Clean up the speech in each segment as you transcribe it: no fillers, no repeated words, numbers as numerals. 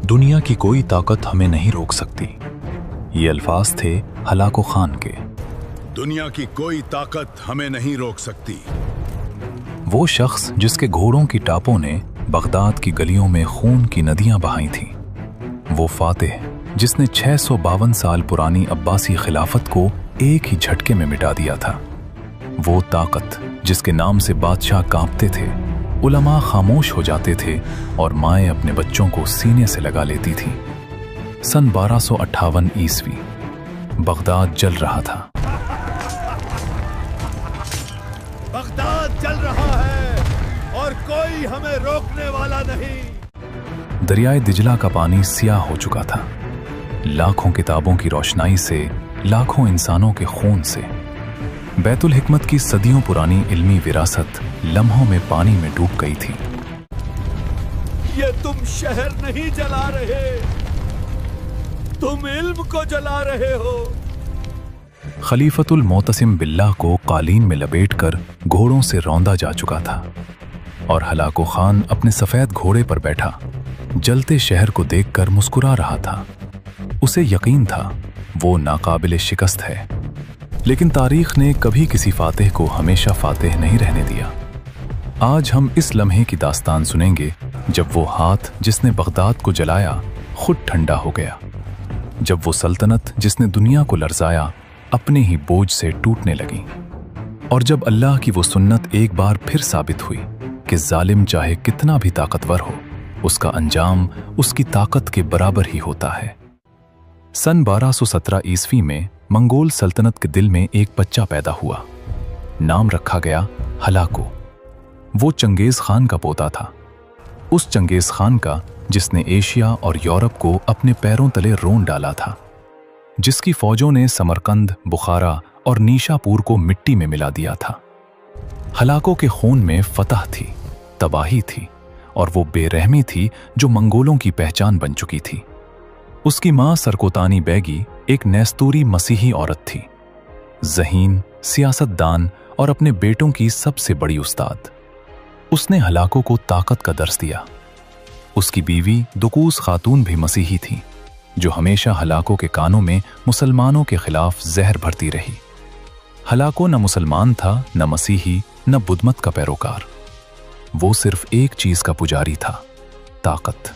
दुनिया की कोई ताकत हमें नहीं रोक सकती। ये अल्फाज थे हलाको खान के। दुनिया की कोई ताकत हमें नहीं रोक सकती। वो शख्स जिसके घोड़ों की टापों ने बगदाद की गलियों में खून की नदियां बहाई थीं। वो फातेह जिसने 652 साल पुरानी अब्बासी खिलाफत को एक ही झटके में मिटा दिया था। वो ताकत जिसके नाम से बादशाह कांपते थे, उलमा खामोश हो जाते थे और माएं अपने बच्चों को सीने से लगा लेती थीं। सन 1258 ईस्वी बगदाद जल रहा था। बगदाद जल रहा है और कोई हमें रोकने वाला नहीं। दरियाए दिजला का पानी सियाह हो चुका था। लाखों किताबों की रोशनाई से, लाखों इंसानों के खून से बैतुल हिकमत की सदियों पुरानी इल्मी विरासत लम्हों में पानी में डूब गई थी। ये तुम शहर नहीं जला रहे, तुम इल्म को जला रहे हो। खलीफतुल मोतसिम बिल्लाह को कालीन में लपेटकर घोड़ों से रौंदा जा चुका था और हलाको खान अपने सफेद घोड़े पर बैठा जलते शहर को देखकर मुस्कुरा रहा था। उसे यकीन था वो नाकाबिले शिकस्त है, लेकिन तारीख ने कभी किसी फातेह को हमेशा फातेह नहीं रहने दिया। आज हम इस लम्हे की दास्तान सुनेंगे जब वो हाथ जिसने बगदाद को जलाया खुद ठंडा हो गया, जब वो सल्तनत जिसने दुनिया को लरज़ाया अपने ही बोझ से टूटने लगी, और जब अल्लाह की वो सुन्नत एक बार फिर साबित हुई कि जालिम चाहे कितना भी ताकतवर हो, उसका अंजाम उसकी ताकत के बराबर ही होता है। सन 1217 ईस्वी में मंगोल सल्तनत के दिल में एक बच्चा पैदा हुआ। नाम रखा गया हलाको। वो चंगेज खान का पोता था, उस चंगेज खान का जिसने एशिया और यूरोप को अपने पैरों तले रोन डाला था, जिसकी फौजों ने समरकंद, बुखारा और नीशापुर को मिट्टी में मिला दिया था। हलाको के खून में फतह थी, तबाही थी और वो बेरहमी थी जो मंगोलों की पहचान बन चुकी थी। उसकी मां सरकोतानी बैगी एक नेस्तूरी मसीही औरत थी, ज़हीन, सियासतदान और अपने बेटों की सबसे बड़ी उस्ताद। उसने हलाको को ताकत का दर्स दिया। उसकी बीवी दुकूस खातून भी मसीही थी, जो हमेशा हलाको के कानों में मुसलमानों के खिलाफ जहर भरती रही। हलाको न मुसलमान था, न मसीही, न बुद्धमत का पैरोकार। वो सिर्फ एक चीज का पुजारी था, ताकत।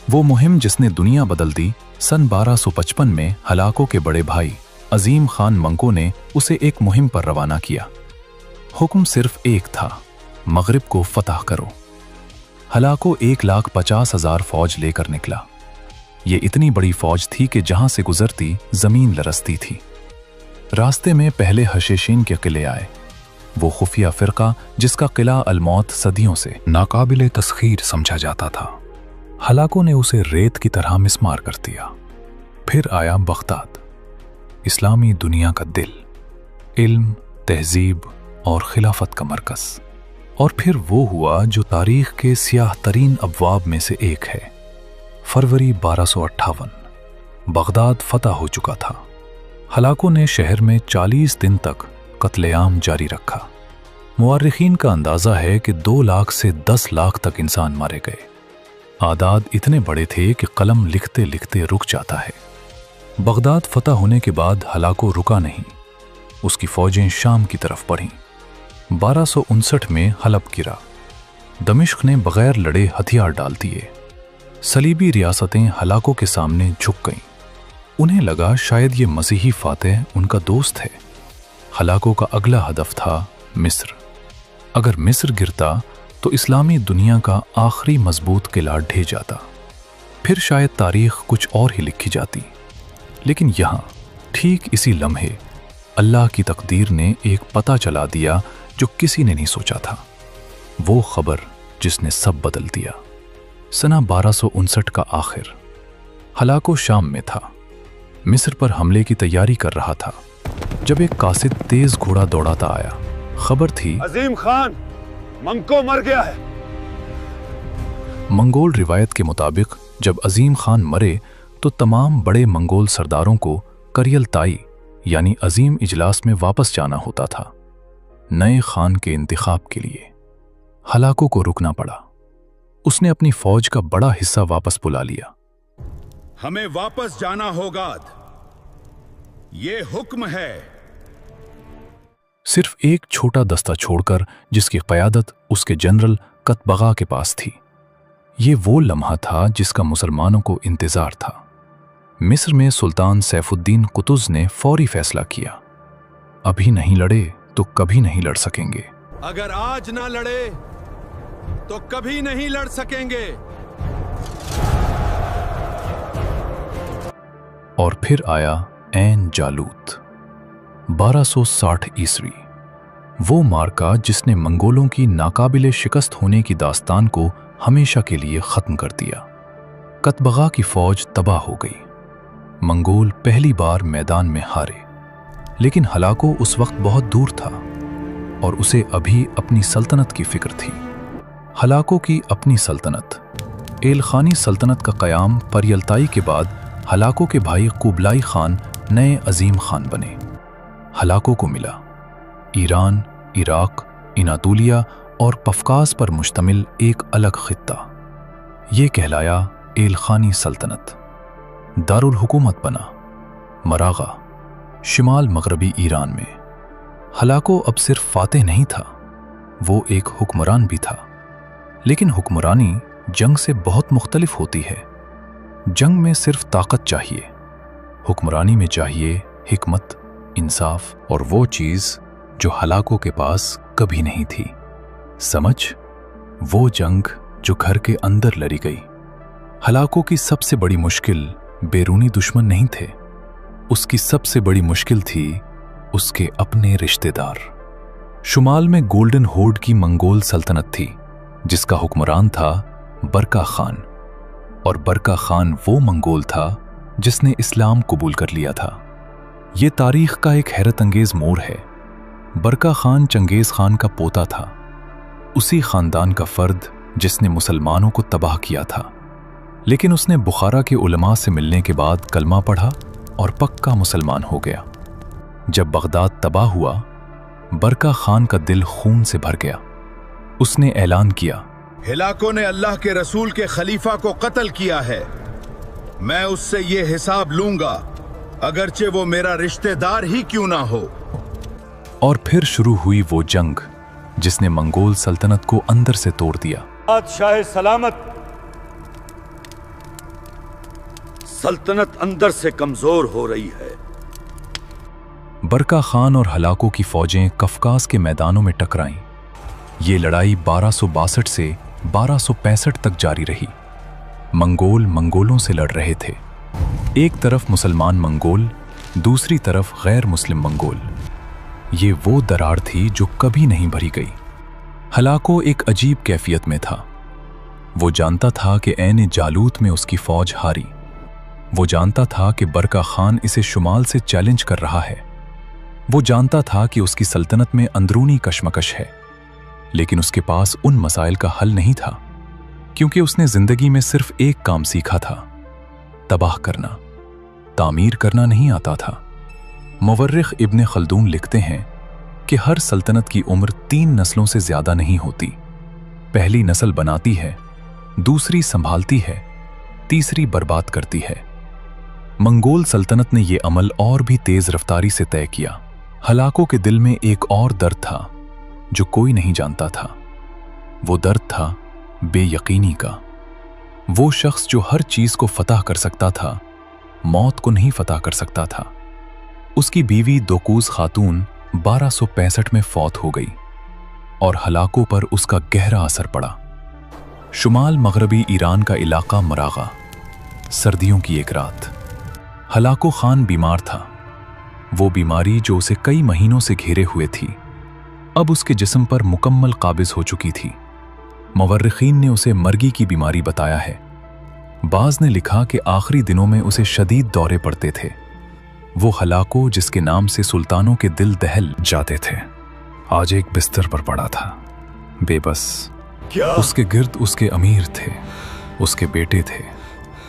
वो मुहिम जिसने दुनिया बदल दी, सन 1255 में हलाको के बड़े भाई अजीम खान मंको ने उसे एक मुहिम पर रवाना किया। हुक्म सिर्फ एक था, मगरिब को फतह करो। हलाको 1,50,000 फौज लेकर निकला। ये इतनी बड़ी फौज थी कि जहां से गुजरती जमीन लरसती थी। रास्ते में पहले हशेशीन के किले आए, वो खुफिया फिरका जिसका किला अलमौत सदियों से नाकाबिले तस्खीर समझा जाता था। हलाको ने उसे रेत की तरह मिस्मार कर दिया। फिर आया बगदाद, इस्लामी दुनिया का दिल, इल्म, तहजीब और खिलाफत का मरकज। और फिर वो हुआ जो तारीख के सियाह तरीन अबवाब में से एक है। फरवरी 1258 बगदाद फतह हो चुका था। हलाको ने शहर में 40 दिन तक कत्लेआम जारी रखा। मुअर्रिखीन का अंदाजा है कि 2 लाख से 10 लाख तक इंसान मारे गए। आदाद इतने बड़े थे कि कलम लिखते लिखते रुक जाता है। बगदाद फतह होने के बाद हलाको रुका नहीं, उसकी फौजें शाम की तरफ बढ़ीं। 1259 में हलब गिरा। दमिश्क ने बगैर लड़े हथियार डाल दिए। सलीबी रियासतें हलाको के सामने झुक गईं। उन्हें लगा शायद ये मसीही फातेह उनका दोस्त है। हलाको का अगला हदफ था मिस्र। अगर मिस्र गिरता तो इस्लामी दुनिया का आखिरी मजबूत किला ढह जाता। फिर शायद तारीख कुछ और ही लिखी जाती। लेकिन यहाँ ठीक इसी लम्हे अल्लाह की तकदीर ने एक पता चला दिया जो किसी ने नहीं सोचा था। वो खबर जिसने सब बदल दिया। सना 1259 का आखिर। हलाको शाम में था, मिस्र पर हमले की तैयारी कर रहा था, जब एक कासिद तेज घोड़ा दौड़ाता आया। खबर थी अजीम खान मंको मर गया है। मंगोल रिवायत के मुताबिक जब अजीम खान मरे तो तमाम बड़े मंगोल सरदारों को करियल ताई यानी अजीम इजलास में वापस जाना होता था, नए खान के इंतखाब के लिए। हलाको को रुकना पड़ा। उसने अपनी फौज का बड़ा हिस्सा वापस बुला लिया। हमें वापस जाना होगा। ये हुक्म है। सिर्फ एक छोटा दस्ता छोड़कर जिसकी क़यादत उसके जनरल कतबगा के पास थी। ये वो लम्हा था जिसका मुसलमानों को इंतजार था। मिस्र में सुल्तान सैफुद्दीन कुतुज़ ने फौरी फैसला किया, अभी नहीं लड़े तो कभी नहीं लड़ सकेंगे। अगर आज ना लड़े तो कभी नहीं लड़ सकेंगे। और फिर आया ऐन जालूत 1260 ईस्वी, वो मार्का जिसने मंगोलों की नाकाबिले शिकस्त होने की दास्तान को हमेशा के लिए खत्म कर दिया। कतबगा की फौज तबाह हो गई। मंगोल पहली बार मैदान में हारे, लेकिन हलाको उस वक्त बहुत दूर था और उसे अभी अपनी सल्तनत की फिक्र थी। हलाको की अपनी सल्तनत, एलखानी सल्तनत का क़याम परियलताई के बाद हलाको के भाई कुबलाई खान नए अजीम खान बने। हलाको को मिला ईरान, इराक, इनातोलिया और कफकाज पर मुश्तमिल एक अलग खित्ता। ये कहलाया एलखानी सल्तनत। दारुल हुकूमत बना मरागा, शिमाल मगरबी ईरान में। हलाको अब सिर्फ फातेह नहीं था, वो एक हुक्मरान भी था। लेकिन हुक्मरानी जंग से बहुत मुख्तलिफ होती है। जंग में सिर्फ ताकत चाहिए, हुक्मरानी में चाहिए हिकमत, इंसाफ और वो चीज़ जो हलाको के पास कभी नहीं थी, समझ। वो जंग जो घर के अंदर लड़ी गई। हलाको की सबसे बड़ी मुश्किल बैरूनी दुश्मन नहीं थे, उसकी सबसे बड़ी मुश्किल थी उसके अपने रिश्तेदार। शुमाल में गोल्डन होर्ड की मंगोल सल्तनत थी जिसका हुक्मरान था बरका खान, और बरका खान वो मंगोल था जिसने इस्लाम कबूल कर लिया था। ये तारीख का एक हैरत अंगेज मोड़ है। बरका खान चंगेज खान का पोता था, उसी खानदान का फर्द जिसने मुसलमानों को तबाह किया था। लेकिन उसने बुखारा के उलमा से मिलने के बाद कलमा पढ़ा और पक्का मुसलमान हो गया। जब बगदाद तबाह हुआ, बरका खान का दिल खून से भर गया। उसने ऐलान किया, हिलाको ने अल्लाह के रसूल के खलीफा को कत्ल किया है, मैं उससे ये हिसाब लूंगा, अगरचे वो मेरा रिश्तेदार ही क्यों ना हो। और फिर शुरू हुई वो जंग जिसने मंगोल सल्तनत को अंदर से तोड़ दिया। बादशाह सलामत, सल्तनत अंदर से कमजोर हो रही है। बरका खान और हलाको की फौजें कफकाज के मैदानों में टकराईं। ये लड़ाई 1262 से 1265 तक जारी रही। मंगोल मंगोलों से लड़ रहे थे, एक तरफ मुसलमान मंगोल, दूसरी तरफ गैर मुस्लिम मंगोल। ये वो दरार थी जो कभी नहीं भरी गई। हलाको एक अजीब कैफियत में था। वो जानता था कि ऐन जालूत में उसकी फौज हारी। वो जानता था कि बरका खान इसे शुमाल से चैलेंज कर रहा है। वो जानता था कि उसकी सल्तनत में अंदरूनी कशमकश है, लेकिन उसके पास उन मसाइल का हल नहीं था, क्योंकि उसने जिंदगी में सिर्फ एक काम सीखा था, तबाह करना, तामीर करना नहीं आता था। मुवर्रिख इब्न खल्दून लिखते हैं कि हर सल्तनत की उम्र 3 नस्लों से ज्यादा नहीं होती। पहली नस्ल बनाती है, दूसरी संभालती है, तीसरी बर्बाद करती है। मंगोल सल्तनत ने यह अमल और भी तेज रफ्तारी से तय किया। हलाको के दिल में एक और दर्द था जो कोई नहीं जानता था। वो दर्द था बेयकीनी का। वो शख्स जो हर चीज को फतह कर सकता था, मौत को नहीं फतह कर सकता था। उसकी बीवी दोकूज खातून 1265 में फौत हो गई और हलाको पर उसका गहरा असर पड़ा। शुमाल मगरबी ईरान का इलाका मरागा। सर्दियों की एक रात, हलाको खान बीमार था। वो बीमारी जो उसे कई महीनों से घेरे हुए थी, अब उसके जिस्म पर मुकम्मल काबिज हो चुकी थी। मुवर्रिखीन ने उसे मर्गी की बीमारी बताया है। बाज ने लिखा कि आखिरी दिनों में उसे शदीद दौरे पड़ते थे। वो हलाको जिसके नाम से सुल्तानों के दिल दहल जाते थे, आज एक बिस्तर पर पड़ा था, बेबस। क्या? उसके गिर्द उसके अमीर थे, उसके बेटे थे,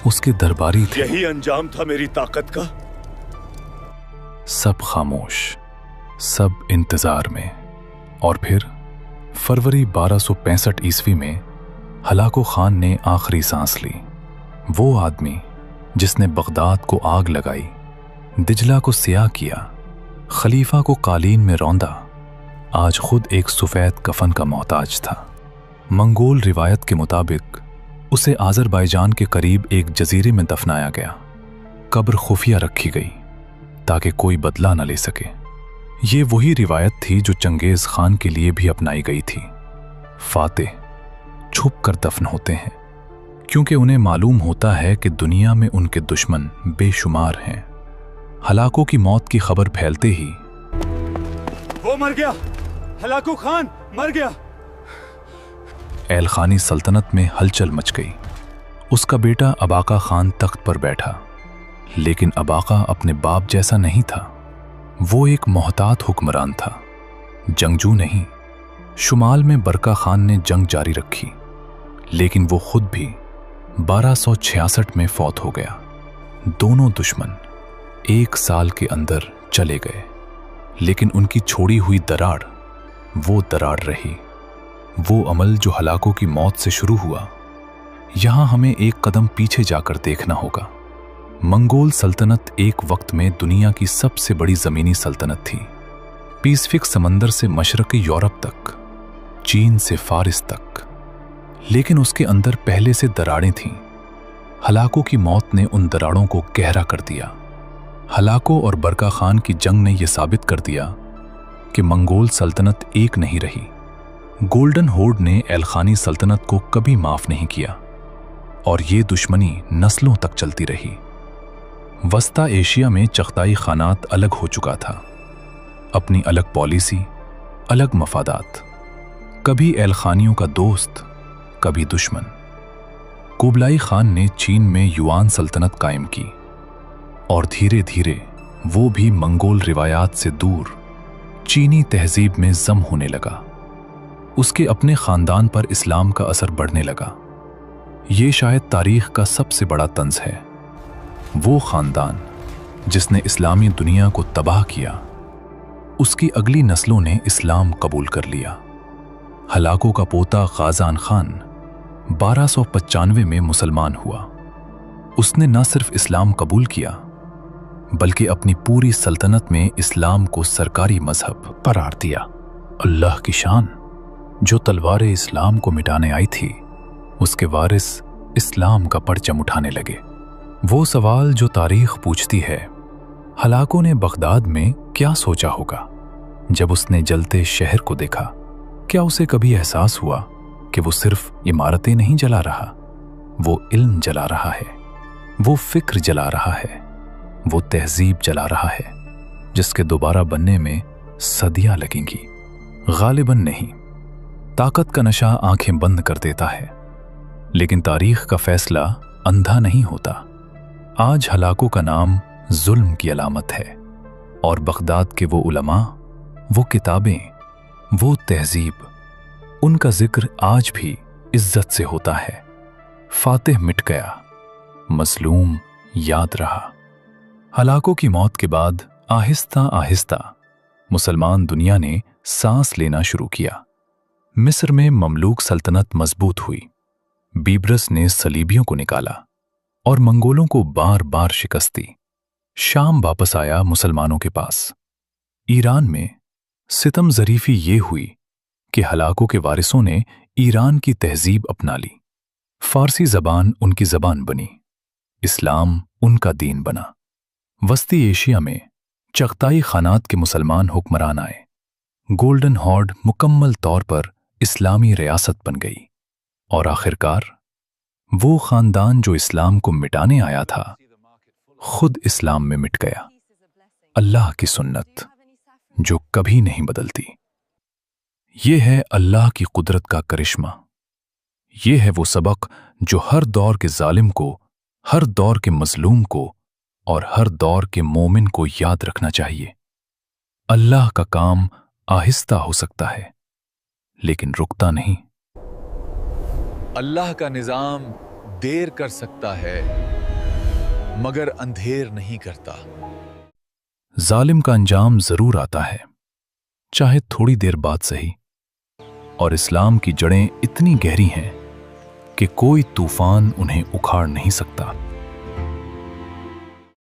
उसके दरबारी थे। यही अंजाम था मेरी ताकत का। सब खामोश, सब इंतजार में। और फिर फरवरी 1265 ईस्वी में हलाको खान ने आखिरी सांस ली। वो आदमी जिसने बगदाद को आग लगाई, दिजला को सियाह किया, खलीफा को कालीन में रौंदा, आज खुद एक सफ़ेद कफन का मोहताज था। मंगोल रिवायत के मुताबिक उसे आज़रबाईजान के करीब एक जजीरे में दफनाया गया। कब्र खुफिया रखी गई ताकि कोई बदला न ले सके। ये वही रिवायत थी जो चंगेज़ खान के लिए भी अपनाई गई थी। फातेह छुप कर दफन होते हैं क्योंकि उन्हें मालूम होता है कि दुनिया में उनके दुश्मन बेशुमार हैं। हलाको की मौत की खबर फैलते ही वो मर गया, हलाको खान मर गया। एलखानी सल्तनत में हलचल मच गई। उसका बेटा अबाका खान तख्त पर बैठा, लेकिन अबाका अपने बाप जैसा नहीं था। वो एक मोहतात हुक्मरान था, जंगजू नहीं। शुमाल में बरका खान ने जंग जारी रखी, लेकिन वो खुद भी 1266 में फौत हो गया। दोनों दुश्मन 1 साल के अंदर चले गए, लेकिन उनकी छोड़ी हुई दरार वो दरार रही। वो अमल जो हलाको की मौत से शुरू हुआ, यहां हमें एक कदम पीछे जाकर देखना होगा। मंगोल सल्तनत एक वक्त में दुनिया की सबसे बड़ी जमीनी सल्तनत थी। पैसिफिक समंदर से मशरक़ी यूरोप तक, चीन से फारिस तक। लेकिन उसके अंदर पहले से दरारें थीं। हलाको की मौत ने उन दरारों को गहरा कर दिया। हलाको और बरका खान की जंग ने यह साबित कर दिया कि मंगोल सल्तनत एक नहीं रही। गोल्डन होर्ड ने एलखानी सल्तनत को कभी माफ नहीं किया और ये दुश्मनी नस्लों तक चलती रही। वस्ता एशिया में चगताई खानात अलग हो चुका था, अपनी अलग पॉलिसी, अलग मफादात। कभी एलखानियों का दोस्त, कभी दुश्मन। कुबलाई खान ने चीन में युआन सल्तनत कायम की और धीरे धीरे वो भी मंगोल रिवायात से दूर चीनी तहजीब में जम होने लगा। उसके अपने खानदान पर इस्लाम का असर बढ़ने लगा। ये शायद तारीख का सबसे बड़ा तंज है। वो खानदान जिसने इस्लामी दुनिया को तबाह किया, उसकी अगली नस्लों ने इस्लाम कबूल कर लिया। हलाको का पोता गाजान खान 1295 में मुसलमान हुआ। उसने न सिर्फ इस्लाम कबूल किया, बल्कि अपनी पूरी सल्तनत में इस्लाम को सरकारी मजहब करार दिया। अल्लाह की शान, जो तलवार इस्लाम को मिटाने आई थी, उसके वारिस इस्लाम का परचम उठाने लगे। वो सवाल जो तारीख पूछती है, हलाको ने बगदाद में क्या सोचा होगा जब उसने जलते शहर को देखा? क्या उसे कभी एहसास हुआ कि वो सिर्फ इमारतें नहीं जला रहा, वो इल्म जला रहा है, वो फिक्र जला रहा है, वो तहजीब जला रहा है, जिसके दोबारा बनने में सदियां लगेंगी? गालिबन नहीं। ताकत का नशा आंखें बंद कर देता है, लेकिन तारीख का फैसला अंधा नहीं होता। आज हलाको का नाम जुल्म की अलामत है, और बगदाद के वो उलमा, वो किताबें, वो तहजीब, उनका जिक्र आज भी इज्जत से होता है। फातेह मिट गया, मजलूम याद रहा। हलाको की मौत के बाद आहिस्ता आहिस्ता मुसलमान दुनिया ने सांस लेना शुरू किया। मिस्र में ममलूक सल्तनत मजबूत हुई। बीब्रस ने सलीबियों को निकाला और मंगोलों को बार बार शिकस्त दी। शाम वापस आया मुसलमानों के पास। ईरान में सितम ज़रीफ़ी ये हुई कि हलाको के वारिसों ने ईरान की तहजीब अपना ली। फारसी ज़बान उनकी ज़बान बनी, इस्लाम उनका दीन बना। वस्ती एशिया में चगताई खानात के मुसलमान हुक्मरान आए। गोल्डन हॉर्ड मुकम्मल तौर पर इस्लामी रियासत बन गई, और आखिरकार वो खानदान जो इस्लाम को मिटाने आया था, खुद इस्लाम में मिट गया। अल्लाह की सुन्नत जो कभी नहीं बदलती। ये है अल्लाह की कुदरत का करिश्मा। ये है वो सबक जो हर दौर के जालिम को, हर दौर के मजलूम को और हर दौर के मोमिन को याद रखना चाहिए। अल्लाह का काम आहिस्ता हो सकता है, लेकिन रुकता नहीं। अल्लाह का निजाम देर कर सकता है, मगर अंधेर नहीं करता। जालिम का अंजाम जरूर आता है, चाहे थोड़ी देर बाद सही। और इस्लाम की जड़ें इतनी गहरी हैं कि कोई तूफान उन्हें उखाड़ नहीं सकता।